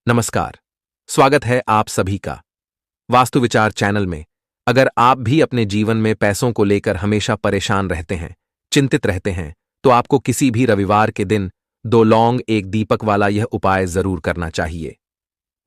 नमस्कार। स्वागत है आप सभी का वास्तु विचार चैनल में। अगर आप भी अपने जीवन में पैसों को लेकर हमेशा परेशान रहते हैं, चिंतित रहते हैं, तो आपको किसी भी रविवार के दिन 2 लौंग एक दीपक वाला यह उपाय जरूर करना चाहिए।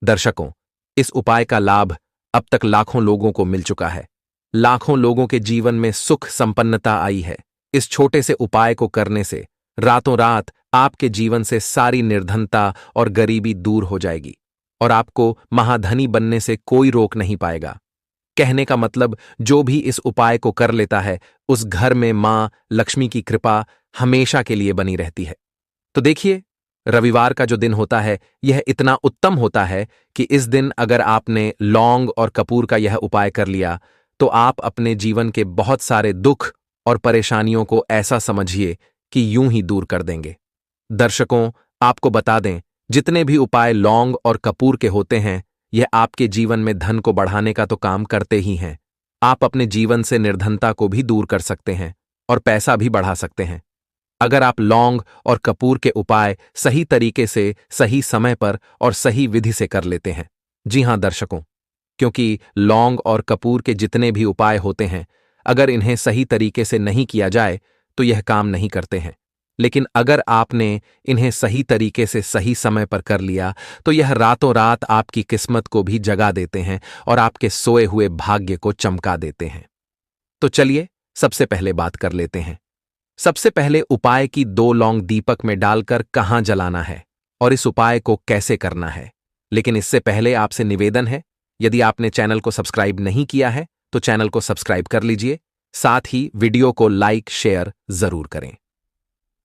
दर्शकों, इस उपाय का लाभ अब तक लाखों लोगों को मिल चुका है। लाखों लोगों के जीवन में सुख संपन्नता आई है। इस छोटे से उपाय को करने से रातों रात आपके जीवन से सारी निर्धनता और गरीबी दूर हो जाएगी और आपको महाधनी बनने से कोई रोक नहीं पाएगा। कहने का मतलब, जो भी इस उपाय को कर लेता है, उस घर में मां लक्ष्मी की कृपा हमेशा के लिए बनी रहती है। तो देखिए, रविवार का जो दिन होता है यह इतना उत्तम होता है कि इस दिन अगर आपने लौंग और कपूर का यह उपाय कर लिया तो आप अपने जीवन के बहुत सारे दुख और परेशानियों को ऐसा समझिए कि यूं ही दूर कर देंगे। दर्शकों, आपको बता दें, जितने भी उपाय लौंग और कपूर के होते हैं, यह आपके जीवन में धन को बढ़ाने का तो काम करते ही हैं। आप अपने जीवन से निर्धनता को भी दूर कर सकते हैं और पैसा भी बढ़ा सकते हैं अगर आप लौंग और कपूर के उपाय सही तरीके से, सही समय पर और सही विधि से कर लेते हैं। जी हां दर्शकों, क्योंकि लौंग और कपूर के जितने भी उपाय होते हैं, अगर इन्हें सही तरीके से नहीं किया जाए तो यह काम नहीं करते हैं। लेकिन अगर आपने इन्हें सही तरीके से सही समय पर कर लिया तो यह रातों रात आपकी किस्मत को भी जगा देते हैं और आपके सोए हुए भाग्य को चमका देते हैं। तो चलिए सबसे पहले बात कर लेते हैं। सबसे पहले उपाय की 2 लौंग दीपक में डालकर कहां जलाना है और इस उपाय को कैसे करना है। लेकिन इससे पहले आपसे निवेदन है, यदि आपने चैनल को सब्सक्राइब नहीं किया है तो चैनल को सब्सक्राइब कर लीजिए, साथ ही वीडियो को लाइक शेयर जरूर करें।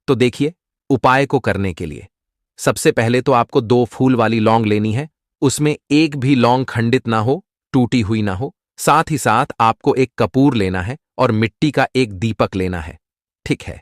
तो देखिए, उपाय को करने के लिए सबसे पहले तो आपको 2 फूल वाली लौंग लेनी है। उसमें एक भी लौंग खंडित ना हो, टूटी हुई ना हो। साथ ही साथ आपको एक कपूर लेना है और मिट्टी का एक दीपक लेना है। ठीक है,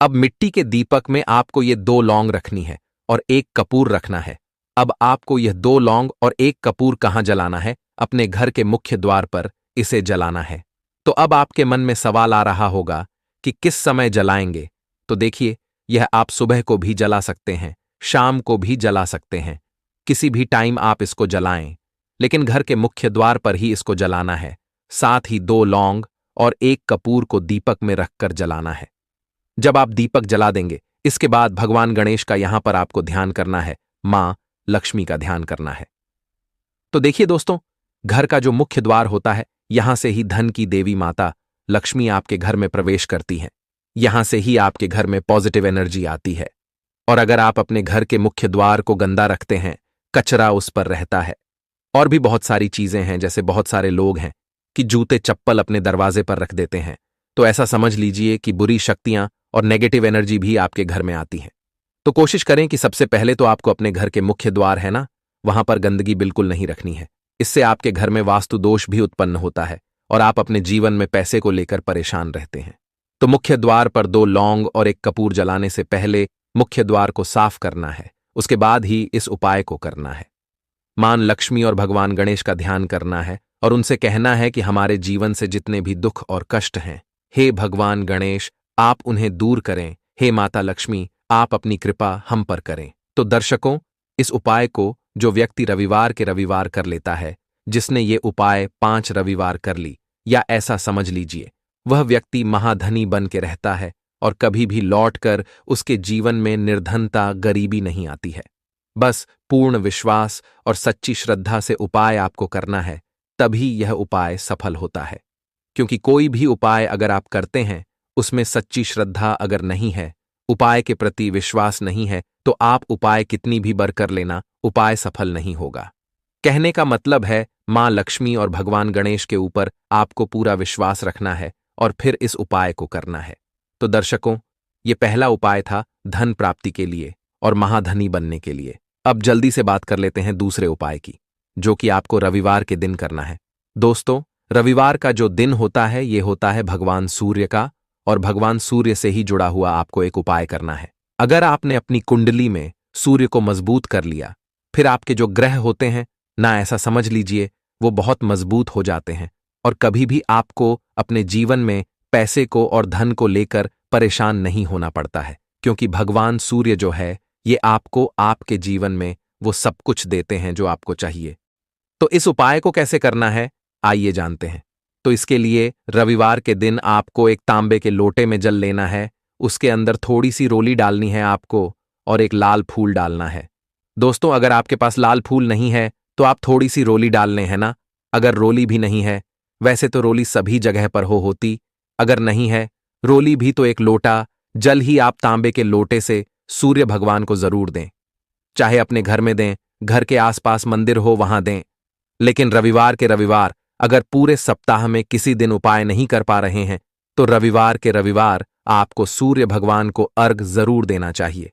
अब मिट्टी के दीपक में आपको ये 2 लौंग रखनी है और एक कपूर रखना है। अब आपको यह 2 लौंग और एक कपूर कहां जलाना है? अपने घर के मुख्य द्वार पर इसे जलाना है। तो अब आपके मन में सवाल आ रहा होगा कि किस समय जलाएंगे। तो देखिए, यह आप सुबह को भी जला सकते हैं, शाम को भी जला सकते हैं, किसी भी टाइम आप इसको जलाएं, लेकिन घर के मुख्य द्वार पर ही इसको जलाना है। साथ ही 2 लौंग और एक कपूर को दीपक में रखकर जलाना है। जब आप दीपक जला देंगे, इसके बाद भगवान गणेश का यहां पर आपको ध्यान करना है, मां लक्ष्मी का ध्यान करना है। तो देखिए दोस्तों, घर का जो मुख्य द्वार होता है, यहां से ही धन की देवी माता लक्ष्मी आपके घर में प्रवेश करती हैं। यहां से ही आपके घर में पॉजिटिव एनर्जी आती है। और अगर आप अपने घर के मुख्य द्वार को गंदा रखते हैं, कचरा उस पर रहता है, और भी बहुत सारी चीजें हैं, जैसे बहुत सारे लोग हैं कि जूते चप्पल अपने दरवाजे पर रख देते हैं, तो ऐसा समझ लीजिए कि बुरी शक्तियां और नेगेटिव एनर्जी भी आपके घर में आती हैं। तो कोशिश करें कि सबसे पहले तो आपको अपने घर के मुख्य द्वार है ना, वहां पर गंदगी बिल्कुल नहीं रखनी है। इससे आपके घर में वास्तु दोष भी उत्पन्न होता है और आप अपने जीवन में पैसे को लेकर परेशान रहते हैं। तो मुख्य द्वार पर 2 लौंग और एक कपूर जलाने से पहले मुख्य द्वार को साफ करना है। उसके बाद ही इस उपाय को करना है। मान लक्ष्मी और भगवान गणेश का ध्यान करना है और उनसे कहना है कि हमारे जीवन से जितने भी दुख और कष्ट हैं, हे भगवान गणेश, आप उन्हें दूर करें। हे माता लक्ष्मी, आप अपनी कृपा हम पर करें। तो दर्शकों, इस उपाय को जो व्यक्ति रविवार के रविवार कर लेता है, जिसने ये उपाय 5 रविवार कर ली, या ऐसा समझ लीजिए, वह व्यक्ति महाधनी बन के रहता है और कभी भी लौटकर उसके जीवन में निर्धनता, गरीबी नहीं आती है। बस पूर्ण विश्वास और सच्ची श्रद्धा से उपाय आपको करना है, तभी यह उपाय सफल होता है। क्योंकि कोई भी उपाय अगर आप करते हैं, उसमें सच्ची श्रद्धा अगर नहीं है, उपाय के प्रति विश्वास नहीं है, तो आप उपाय कितनी भी बार कर लेना, उपाय सफल नहीं होगा। कहने का मतलब है, मां लक्ष्मी और भगवान गणेश के ऊपर आपको पूरा विश्वास रखना है और फिर इस उपाय को करना है। तो दर्शकों, ये पहला उपाय था धन प्राप्ति के लिए और महाधनी बनने के लिए। अब जल्दी से बात कर लेते हैं दूसरे उपाय की, जो कि आपको रविवार के दिन करना है। दोस्तों, रविवार का जो दिन होता है, ये होता है भगवान सूर्य का, और भगवान सूर्य से ही जुड़ा हुआ आपको एक उपाय करना है। अगर आपने अपनी कुंडली में सूर्य को मजबूत कर लिया, फिर आपके जो ग्रह होते हैं ना, ऐसा समझ लीजिए, वो बहुत मजबूत हो जाते हैं और कभी भी आपको अपने जीवन में पैसे को और धन को लेकर परेशान नहीं होना पड़ता है। क्योंकि भगवान सूर्य जो है, ये आपको आपके जीवन में वो सब कुछ देते हैं जो आपको चाहिए। तो इस उपाय को कैसे करना है, आइए जानते हैं। तो इसके लिए रविवार के दिन आपको एक तांबे के लोटे में जल लेना है, उसके अंदर थोड़ी सी रोली डालनी है आपको और एक लाल फूल डालना है। दोस्तों, अगर आपके पास लाल फूल नहीं है तो आप थोड़ी सी रोली डाल लें, है ना। अगर रोली भी नहीं है, वैसे तो रोली सभी जगह पर होती, अगर नहीं है रोली भी तो एक लोटा जल ही आप तांबे के लोटे से सूर्य भगवान को जरूर दें। चाहे अपने घर में दें, घर के आसपास मंदिर हो वहां दें, लेकिन रविवार के रविवार अगर पूरे सप्ताह में किसी दिन उपाय नहीं कर पा रहे हैं तो रविवार के रविवार आपको सूर्य भगवान को अर्घ जरूर देना चाहिए,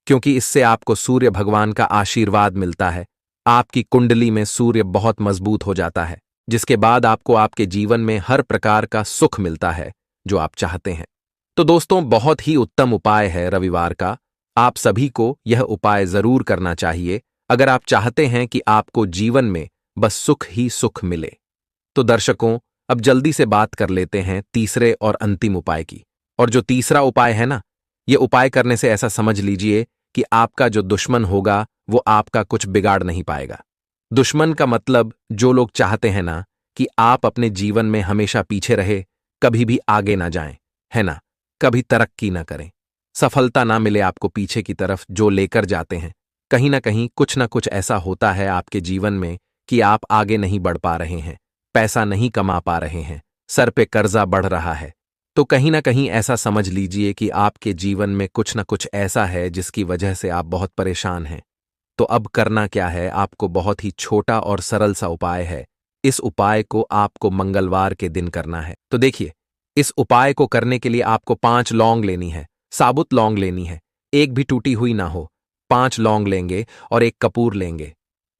क्योंकि इससे आपको सूर्य भगवान का आशीर्वाद मिलता है। आपकी कुंडली में सूर्य बहुत मजबूत हो जाता है, जिसके बाद आपको आपके जीवन में हर प्रकार का सुख मिलता है जो आप चाहते हैं। तो दोस्तों, बहुत ही उत्तम उपाय है रविवार का। आप सभी को यह उपाय जरूर करना चाहिए अगर आप चाहते हैं कि आपको जीवन में बस सुख ही सुख मिले। तो दर्शकों, अब जल्दी से बात कर लेते हैं तीसरे और अंतिम उपाय की। और जो तीसरा उपाय है ना, यह उपाय करने से ऐसा समझ लीजिए कि आपका जो दुश्मन होगा वो आपका कुछ बिगाड़ नहीं पाएगा। दुश्मन का मतलब जो लोग चाहते हैं ना कि आप अपने जीवन में हमेशा पीछे रहे, कभी भी आगे ना जाएं, है ना, कभी तरक्की ना करें, सफलता ना मिले आपको पीछे की तरफ जो लेकर जाते हैं। कहीं ना कुछ ऐसा होता है आपके जीवन में कि आप आगे नहीं बढ़ पा रहे हैं, पैसा नहीं कमा पा रहे हैं, सर पे कर्जा बढ़ रहा है। तो कहीं ना कहीं ऐसा समझ लीजिए कि आपके जीवन में कुछ ना कुछ ऐसा है जिसकी वजह से आप बहुत परेशान हैं। तो अब करना क्या है, आपको बहुत ही छोटा और सरल सा उपाय है। इस उपाय को आपको मंगलवार के दिन करना है। तो देखिए, इस उपाय को करने के लिए आपको 5 लौंग लेनी है, साबुत लौंग लेनी है, एक भी टूटी हुई ना हो। 5 लौंग लेंगे और एक कपूर लेंगे।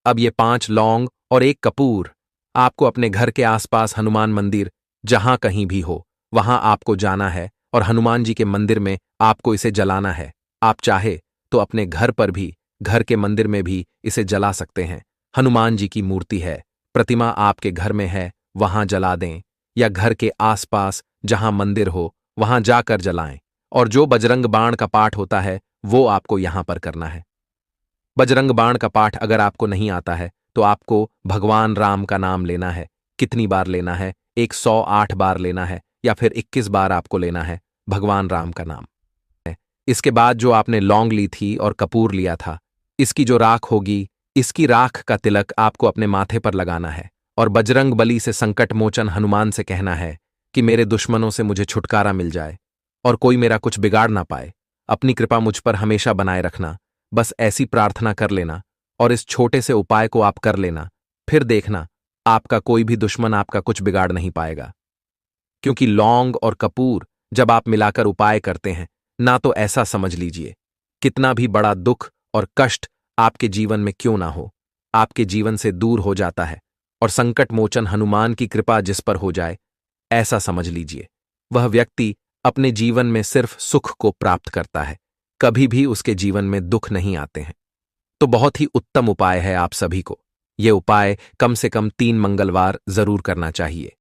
अब ये 5 लौंग और एक कपूर आपको अपने घर के आसपास हनुमान मंदिर जहां कहीं भी हो वहां आपको जाना है और हनुमान जी के मंदिर में आपको इसे जलाना है। आप चाहे तो अपने घर पर भी, घर के मंदिर में भी इसे जला सकते हैं। हनुमान जी की मूर्ति है, प्रतिमा आपके घर में है, वहां जला दें, या घर के आसपास जहां मंदिर हो वहां जाकर जलाएं। और जो बजरंग बाण का पाठ होता है वो आपको यहां पर करना है। बजरंग बाण का पाठ अगर आपको नहीं आता है तो आपको भगवान राम का नाम लेना है। कितनी बार लेना है? 108 बार लेना है, या फिर 21 बार आपको लेना है भगवान राम का नाम। इसके बाद जो आपने लौंग ली थी और कपूर लिया था, इसकी जो राख होगी, इसकी राख का तिलक आपको अपने माथे पर लगाना है और बजरंग बली से संकट मोचन हनुमान से कहना है कि मेरे दुश्मनों से मुझे छुटकारा मिल जाए और कोई मेरा कुछ बिगाड़ ना पाए। अपनी कृपा मुझ पर हमेशा बनाए रखना। बस ऐसी प्रार्थना कर लेना और इस छोटे से उपाय को आप कर लेना, फिर देखना आपका कोई भी दुश्मन आपका कुछ बिगाड़ नहीं पाएगा। क्योंकि लौंग और कपूर जब आप मिलाकर उपाय करते हैं ना, तो ऐसा समझ लीजिए कितना भी बड़ा दुख और कष्ट आपके जीवन में क्यों ना हो, आपके जीवन से दूर हो जाता है और संकट मोचन हनुमान की कृपा जिस पर हो जाए, ऐसा समझ लीजिए वह व्यक्ति अपने जीवन में सिर्फ सुख को प्राप्त करता है, कभी भी उसके जीवन में दुख नहीं आते हैं। तो बहुत ही उत्तम उपाय है, आप सभी को यह उपाय कम से कम 3 मंगलवार जरूर करना चाहिए।